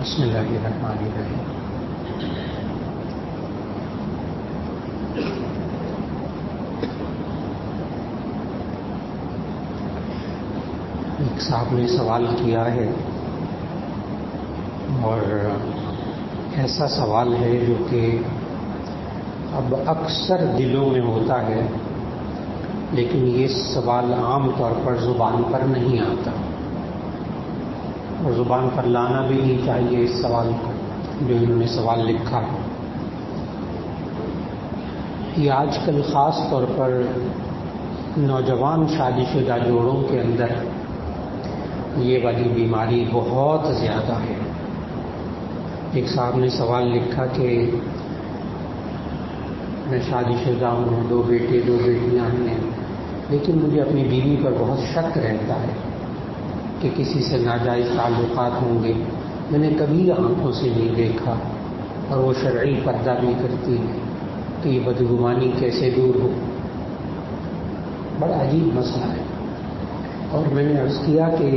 بسم اللہ الرحمن الرحیم۔ ایک صاحب نے سوال کیا ہے اور ایسا سوال ہے جو کہ اب اکثر دلوں میں ہوتا ہے، لیکن یہ سوال عام طور پر زبان پر نہیں آتا اور زبان پر لانا بھی نہیں چاہیے اس سوال کو جو انہوں نے سوال لکھا ہے۔ یہ آج کل خاص طور پر نوجوان شادی شدہ جوڑوں کے اندر یہ والی بیماری بہت زیادہ ہے۔ ایک صاحب نے سوال لکھا کہ میں شادی شدہ ہوں، 2 بیٹے 2 بیٹیاں ہیں، لیکن مجھے اپنی بیوی پر بہت شک رہتا ہے کہ کسی سے ناجائز تعلقات ہوں گے۔ میں نے کبھی آنکھوں سے نہیں دیکھا اور وہ شرعی پردہ بھی کرتی ہے، تو یہ بدگمانی کیسے دور ہو؟ بڑا عجیب مسئلہ ہے۔ اور میں نے عرض کیا کہ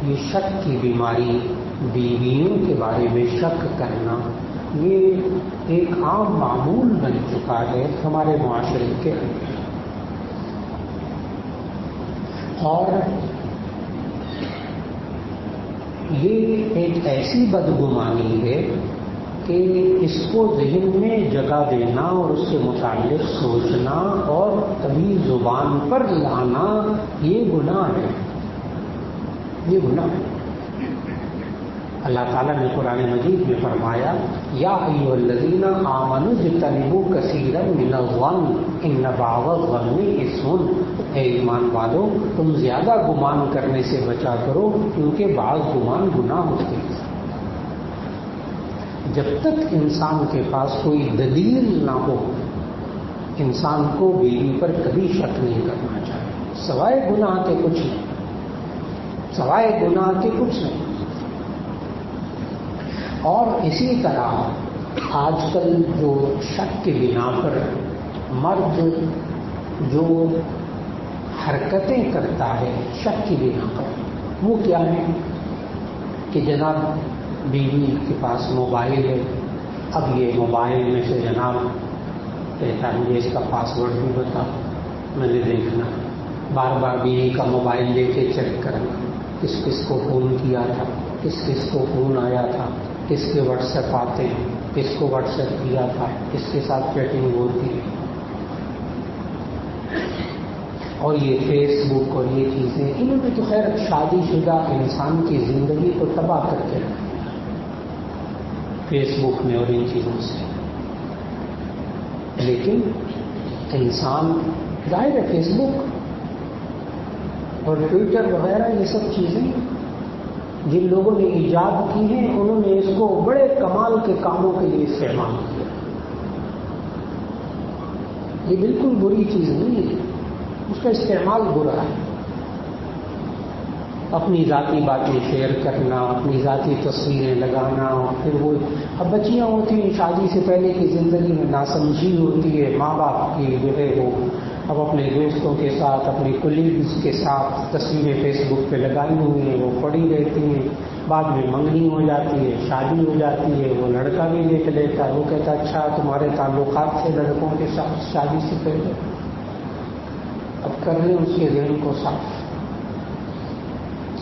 یہ شک کی بیماری، بیویوں کے بارے میں شک کرنا، یہ ایک عام معمول بن چکا ہے ہمارے معاشرے کے اندر، اور یہ ایک ایسی بدگمانی ہے کہ اس کو ذہن میں جگہ دینا اور اس سے متعلق سوچنا اور کبھی زبان پر لانا یہ گناہ ہے، یہ گناہ ہے۔ اللہ تعالیٰ نے قرآن مجید میں فرمایا، یا ایھا الذین آمنوا اجتنبوا کثیرا من الظن ان بعض الظن اثم۔ اے ایمان والو، تم زیادہ گمان کرنے سے بچا کرو، کیونکہ بعض گمان گناہ ہوتے ہیں۔ جب تک انسان کے پاس کوئی دلیل نہ ہو، انسان کو بیوی پر کبھی شک نہیں کرنا چاہیے، سوائے گناہ کے کچھ نہیں، سوائے گناہ کے کچھ نہیں۔ اور اسی طرح آج کل جو شک کی بنا پر مرد جو حرکتیں کرتا ہے شک کی بنا پر، وہ کیا ہے کہ جناب بیوی کے پاس موبائل ہے، اب یہ موبائل میں سے جناب کہتا ہے مجھے اس کا پاس ورڈ بھی بتا، میں نے دیکھنا، بار بار بیوی کا موبائل لے کے چیک کرنا، کس کس کو فون کیا تھا، کس کس کو فون آیا تھا، کس کے واٹس ایپ آتے ہیں، کس کو واٹس ایپ کیا تھا، کس کے ساتھ چیٹنگ ہوتی ہے۔ اور یہ فیس بک اور یہ چیزیں، انہوں نے تو خیر شادی شدہ انسان کی زندگی کو تباہ کر کے رکھا فیس بک میں اور ان چیزوں سے۔ لیکن انسان ظاہر ہے فیس بک اور ٹویٹر وغیرہ یہ سب چیزیں جن لوگوں نے ایجاد کی ہیں، انہوں نے اس کو بڑے کمال کے کاموں کے لیے استعمال کیا۔ یہ بالکل بری چیز نہیں ہے، اس کا استعمال برا ہے۔ اپنی ذاتی باتیں شیئر کرنا، اپنی ذاتی تصویریں لگانا، اور پھر وہ اب بچیاں ہوتی ہیں شادی سے پہلے کی زندگی میں ناسمجھی ہوتی ہے، ماں باپ کی جو ہے وہ اب اپنے دوستوں کے ساتھ، اپنے کولیگز کے ساتھ تصویریں فیس بک پہ لگائی ہوئی ہیں، وہ پڑی رہتی ہیں، بعد میں منگنی ہو جاتی ہے، شادی ہو جاتی ہے، وہ لڑکا بھی دیکھ لیتا ہے، وہ کہتا ہے اچھا تمہارے تعلقات تھے لڑکوں کے ساتھ شادی سے پہلے، اب کر لیں اس کے ذہن کو صاف۔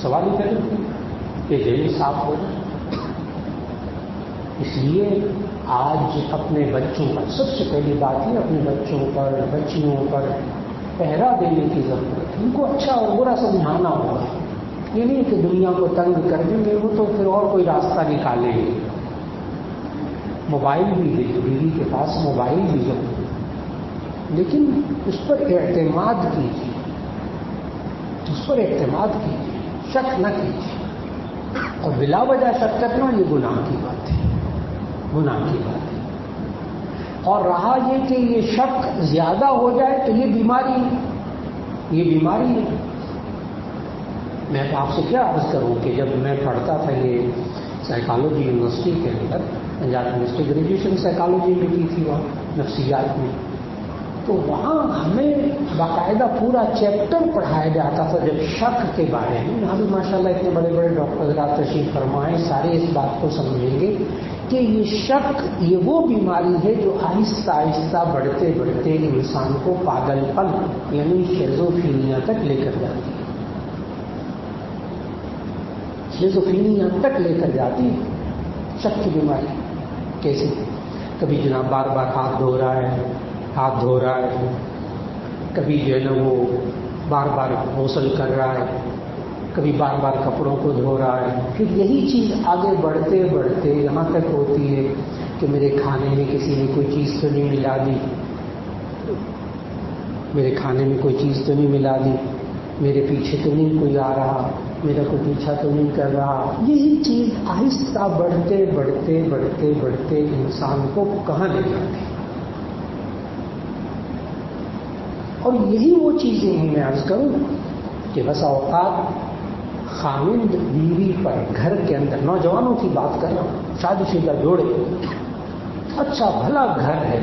سوال ہی کریں کہ ذہن صاف ہو جائے۔ اس لیے آج اپنے بچوں پر سب سے پہلی بات ہے، اپنے بچوں پر، بچیوں پر پہرا دینے کی ضرورت ہے۔ ان کو اچھا اور برا سمجھانا ہوگا، یہ نہیں کہ دنیا کو تنگ کر دیں گے، وہ تو پھر اور کوئی راستہ نکالیں گے۔ موبائل بھی دے، بیوی کے پاس موبائل بھی ہے، لیکن اس پر اعتماد کیجیے، اس پر اعتماد کیجیے، شک نہ کیجیے۔ اور بلا وجہ شک کرنا یہ گناہ کی بات ہے، گناہ کی بات ہے۔ اور رہا یہ کہ یہ شک زیادہ ہو جائے تو یہ بیماری ہے، یہ بیماری ہے۔ میں آپ سے کیا عرض کروں کہ جب میں پڑھتا تھا یہ سائیکالوجی یونیورسٹی کے اندر، پنجاب یونیورسٹی گریجویشن سائیکالوجی میں کی تھی وہاں نفسیات میں، تو وہاں ہمیں باقاعدہ پورا چیپٹر پڑھایا جاتا تھا جب شک کے بارے میں. یہاں بھی ماشاء اللہ اتنے بڑے بڑے ڈاکٹر حضرات تشریف فرمائیں، سارے اس بات کو سمجھیں گے کہ یہ شک یہ وہ بیماری ہے جو آہستہ آہستہ بڑھتے بڑھتے انسان کو پاگل پن یعنی شیزوفرینیا تک لے کر جاتی ہے. شیزوفرینیا تک لے کر جاتی ہے شک کی بیماری. کیسے؟ کبھی جناب بار بار ہاتھ دھو رہا ہے، کبھی جو ہے نا وہ بار بار غسل کر رہا ہے، کبھی بار بار کپڑوں کو دھو رہا ہے. پھر یہی چیز آگے بڑھتے بڑھتے یہاں تک ہوتی ہے کہ میرے کھانے میں کسی نے کوئی چیز تو نہیں ملا دی، میرے کھانے میں کوئی چیز تو نہیں ملا دی، میرے پیچھے تو نہیں کوئی آ رہا، میرا کوئی پیچھا تو نہیں کر رہا. یہی چیز آہستہ بڑھتے بڑھتے بڑھتے بڑھتے انسان کو کہاں لے جاتی. اور یہی وہ چیزیں ہیں میں عرض کروں کہ بس اوقات خاوند بیوی پر گھر کے اندر، نوجوانوں کی بات کر رہا ہوں، شادی شدہ جوڑے، اچھا بھلا گھر ہے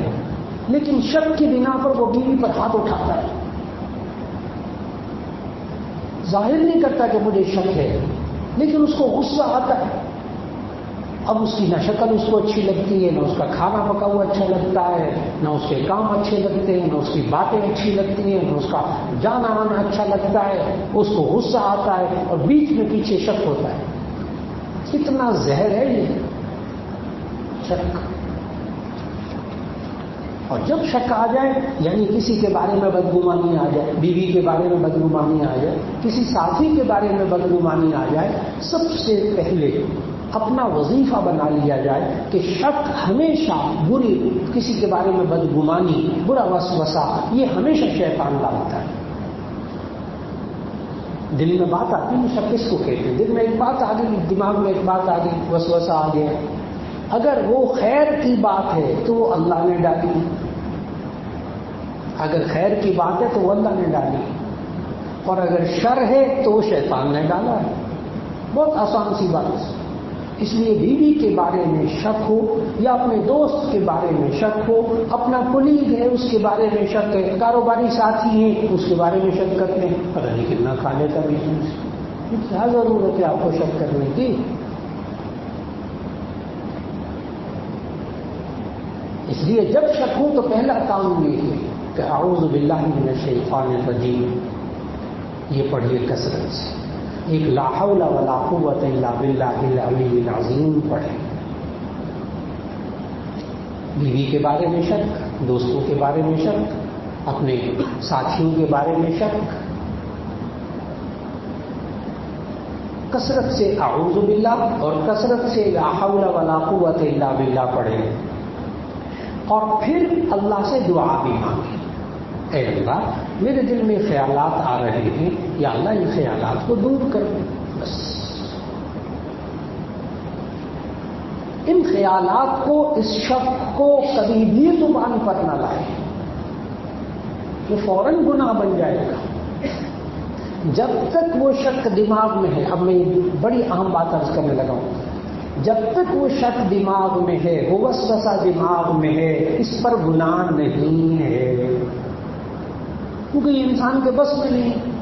لیکن شک کی بنا پر وہ بیوی پر ہاتھ اٹھاتا ہے، ظاہر نہیں کرتا کہ مجھے شک ہے لیکن اس کو غصہ آتا ہے. اب اس کی نہ شکل اس کو اچھی لگتی ہے، نہ اس کا کھانا پکا ہوا اچھا لگتا ہے، نہ اس کے کام اچھے لگتے ہیں، نہ اس کی باتیں اچھی لگتی ہیں، نہ اس کا جانا آنا اچھا لگتا ہے. اس کو غصہ آتا ہے اور بیچ میں پیچھے شک ہوتا ہے. کتنا زہر ہے یہ شک. اور جب شک آ جائے یعنی کسی کے بارے میں بدگمانی آ جائے، بیوی کے بارے میں بدگمانی آ جائے، کسی ساتھی کے بارے میں بدگمانی آ جائے، سب سے پہلے اپنا وظیفہ بنا لیا جائے کہ شک ہمیشہ بری، کسی کے بارے میں بدگمانی، برا وسوسہ، یہ ہمیشہ شیطان ڈالتا ہے. دل میں بات آتی ہے، شک کس کو کہتے ہیں؟ دل میں ایک بات آ گئی، دماغ میں ایک بات آ گئی، وسوسہ آ گیا. اگر وہ خیر کی بات ہے تو وہ اللہ نے ڈالی، اگر خیر کی بات ہے تو وہ اللہ نے ڈالی، اور اگر شر ہے تو وہ شیطان نے ڈالا ہے. بہت آسان سی بات ہے. اس لیے بیوی کے بارے میں شک ہو یا اپنے دوست کے بارے میں شک ہو، اپنا کلیگ ہے اس کے بارے میں شک ہے، کاروباری ساتھی ہے اس کے بارے میں شک کرتے ہیں، پتہ نہیں کتنا کھا لیتا بھی، کیا ضرورت ہے آپ کو شک کرنے کی؟ اس لیے جب شک ہو تو پہلا کام یہ ہے کہ اعوذ باللہ من الشیطان الرجیم، یہ پڑھیے کثرت سے. ایک لا حول ولا قوت الا باللہ العلی العظیم پڑھیں. بیوی کے بارے میں شک، دوستوں کے بارے میں شک، اپنے ساتھیوں کے بارے میں شک، کثرت سے اعوذ باللہ اور کثرت سے لا حول ولا قوت الا باللہ پڑھیں. اور پھر اللہ سے دعا بھی مانگیں، اے اللہ میرے دل میں خیالات آ رہے ہیں، یا اللہ ان خیالات کو دور کر دیں. بس ان خیالات کو، اس شک کو کبھی بھی زبان پر نہ لائیں، یہ فوراً گناہ بن جائے گا. جب تک وہ شک دماغ میں ہے، اب میں بڑی اہم بات عرض کرنے لگا ہوں، جب تک وہ شک دماغ میں ہے، وہ وسوسہ دماغ میں ہے، اس پر گناہ نہیں ہے، کیونکہ یہ انسان کے بس میں نہیں.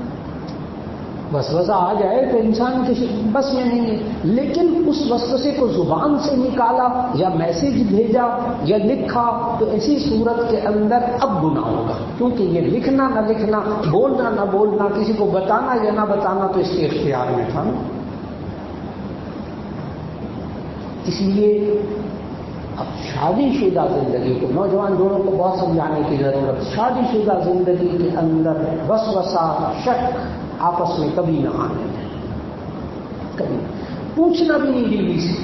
وسوسہ آ جائے تو انسان کے بس میں نہیں ہے، لیکن اس وسوسے کو زبان سے نکالا یا میسج بھیجا یا لکھا تو ایسی صورت کے اندر اب گناہ ہوگا، کیونکہ یہ لکھنا نہ لکھنا، بولنا نہ بولنا، کسی کو بتانا یا نہ بتانا تو اس کے اختیار میں تھا. اس لیے اب شادی شدہ زندگی کو، نوجوان جوڑوں کو بہت سمجھانے کی ضرورت. شادی شدہ زندگی کے اندر وسوسہ، شک آپس میں کبھی نہ آنے دیں، کبھی پوچھنا بھی نہیں بیوی سے.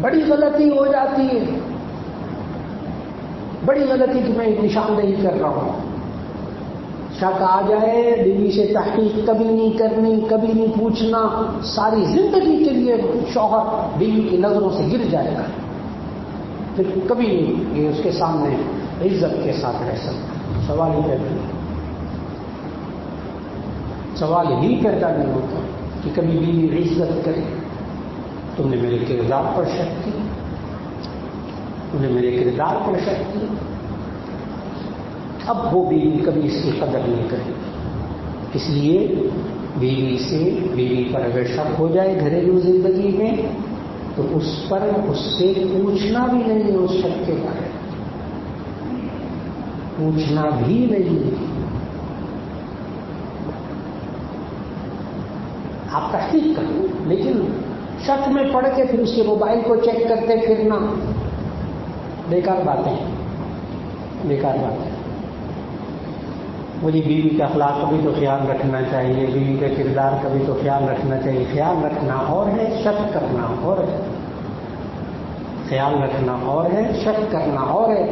بڑی غلطی ہو جاتی ہے، بڑی غلطی کی میں نشاندہی کر رہا ہوں. شک آ جائے، بیوی سے تحقیق کبھی نہیں کرنی، کبھی نہیں پوچھنا، ساری زندگی کے لیے شوہر بیوی کی نظروں سے گر جائے گا، پھر کبھی نہیں یہ اس کے سامنے عزت کے ساتھ رہ سکتا. سوال ہی پیدا نہیں ہوتا کہ کبھی بیوی عزت کرے. تم نے میرے کردار پر شک کی، تم نے میرے کردار پر شک کی، اب وہ بیوی کبھی اس کی قدر نہیں کرے. اس لیے بیوی پر اگر شک ہو جائے گھریلو زندگی میں تو اس سے پوچھنا بھی نہیں ہے. اس شک کے بارے میں پوچھنا بھی نہیں. آپ تحقیق کرو، لیکن شک میں پڑ کے پھر اس کے موبائل کو چیک کرتے پھرنا بیکار باتیں. مجھے بیوی کا اخلاق کا بھی تو خیال رکھنا چاہیے، بیوی کا کردار کا بھی تو خیال رکھنا چاہیے. خیال رکھنا اور ہے، شک کرنا اور ہے. خیال رکھنا اور ہے، شک کرنا اور ہے.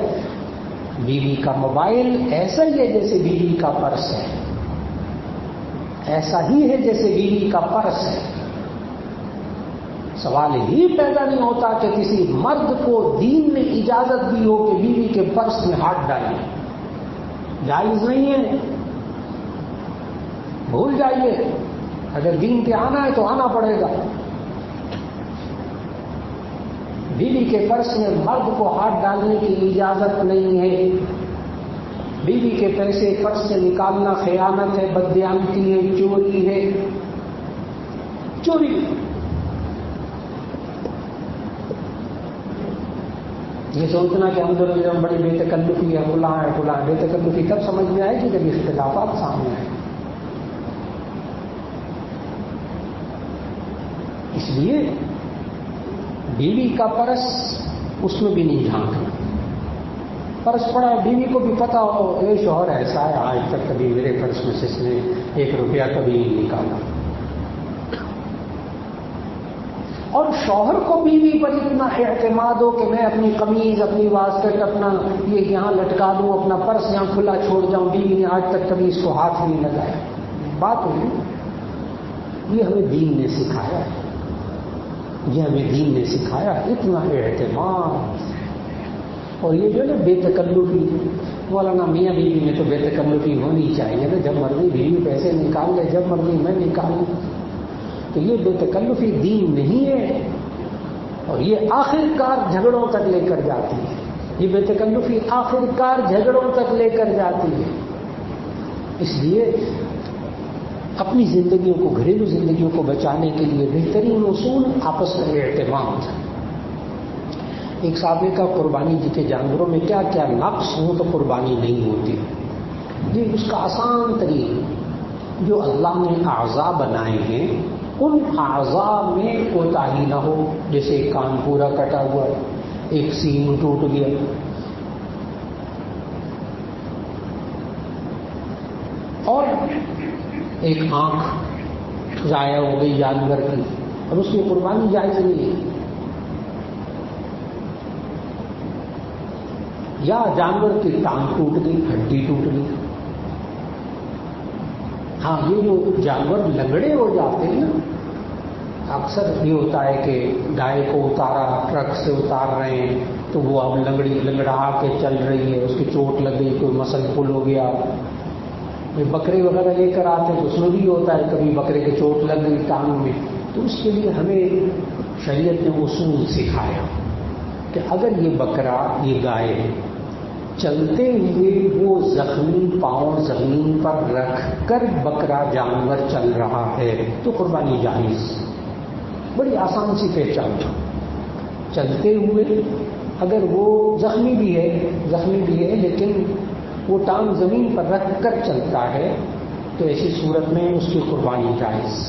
بیوی کا موبائل ایسا ہی ہے جیسے بیوی کا پرس ہے، ایسا ہی ہے جیسے بیوی کا پرس ہے. سوال ہی پیدا نہیں ہوتا کہ کسی مرد کو دین نے اجازت دی ہو کہ بیوی کے پرس میں ہاتھ ڈالیں. جائز نہیں ہے، بھول جائیے. اگر دین پہ آنا ہے تو آنا پڑے گا. بیوی کے پرس میں مرد کو ہاتھ ڈالنے کی اجازت نہیں ہے. بیوی کے پیسے پرس سے نکالنا خیانت ہے، بددیانتی ہے، چوری ہے. چوری یہ سوچنا کہ ہم دونوں بڑی بے تکلفی ہے، فلاں ہے. بے تکلفی تب سمجھ میں آئے گی جب اختلافات سامنے آئے. اس لیے بیوی کا پرس اس میں بھی نہیں جھانکنا. پرس پڑا، بیوی کو بھی پتا ہو اے شوہر ایسا ہے، آج تک کبھی میرے پرس میں سے اس نے 1 روپیہ کبھی نہیں نکالا. اور شوہر کو بیوی پر اتنا اعتماد ہو کہ میں اپنی قمیض، اپنی واسکٹ، اپنا یہ یہاں لٹکا دوں، اپنا پرس یہاں کھلا چھوڑ جاؤں، بیوی نے آج تک کبھی اس کو ہاتھ نہیں لگایا. بات ہوئی. یہ ہمیں دین نے سکھایا ہے، یہ ہمیں دین نے سکھایا. اتنا اعتماد. اور یہ جو ہے بے تکلفی، مولانا میاں بیوی میں تو بے تکلفی ہونی چاہیے نا. جب مرضی بیوی پیسے نکال لے، جب مرضی میں نکال لوں. تو یہ بے تکلفی دین نہیں ہے، اور یہ آخر کار جھگڑوں تک لے کر جاتی ہے. یہ بے تکلفی آخر کار جھگڑوں تک لے کر جاتی ہے. اس لیے اپنی زندگیوں کو، گھریلو زندگیوں کو بچانے کے لیے بہترین اصول آپس میں اعتماد. ایک صاحب نے کہا قربانی جی کے جانوروں میں کیا کیا نقص ہوں تو قربانی نہیں ہوتی. یہ اس کا آسان طریقہ، جو اللہ نے اعضاء بنائے ہیں ان اعضاء میں کوتاہی نہ ہو. جیسے ایک کان پورا کٹا ہوا، ایک سینگ ٹوٹ گیا، اور ایک آنکھ ضائع ہو گئی جانور کی، اور اس کی قربانی جائز نہیں ہے. یا جانور کی ٹانگ ٹوٹ گئی، ہڈی ٹوٹ گئی. ہاں، یہ جو جانور لنگڑے ہو جاتے ہیں نا، اکثر یہ ہوتا ہے کہ گائے کو اتارا، ٹرک سے اتار رہے ہیں تو وہ اب لنگڑا کے چل رہی ہے، اس کی چوٹ لگ گئی، کوئی مسل پل ہو گیا. بکرے وغیرہ لے کر آتے ہیں تو اس میں بھی ہوتا ہے کبھی بکرے کی چوٹ لگ گئی ٹانگ میں. تو اس کے لیے ہمیں شریعت نے اصول سکھایا کہ اگر یہ بکرا، یہ گائے چلتے ہوئے وہ زخمی پاؤں زمین پر رکھ کر بکرا جانور چل رہا ہے تو قربانی جائز. بڑی آسان سی پہچان. چلتے ہوئے اگر وہ زخمی بھی ہے لیکن وہ ٹانگ زمین پر رکھ کر چلتا ہے تو ایسی صورت میں اس کی قربانی جائز.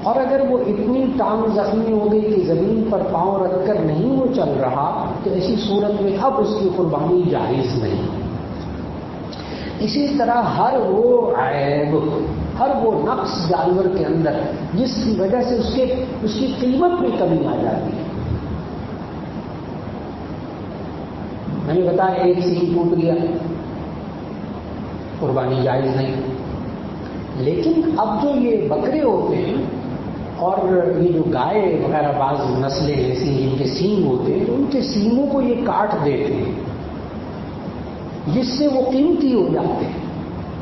اور اگر وہ اتنی ٹانگ زخمی ہو گئی کہ زمین پر پاؤں رکھ کر نہیں وہ چل رہا تو ایسی صورت میں اب اس کی قربانی جائز نہیں. اسی طرح ہر وہ عیب، ہر وہ نقص جانور کے اندر جس کی وجہ سے اس کی قیمت میں کمی آ جاتی ہے. میں نے بتایا ایک سینگ ٹوٹ گیا، قربانی جائز نہیں. لیکن اب جو یہ بکرے ہوتے ہیں اور یہ جو گائے وغیرہ بعض نسلیں ایسی جن کے سینگ ہوتے ہیں تو ان کے سینگوں کو یہ کاٹ دیتے ہیں جس سے وہ قیمتی ہو جاتے ہیں.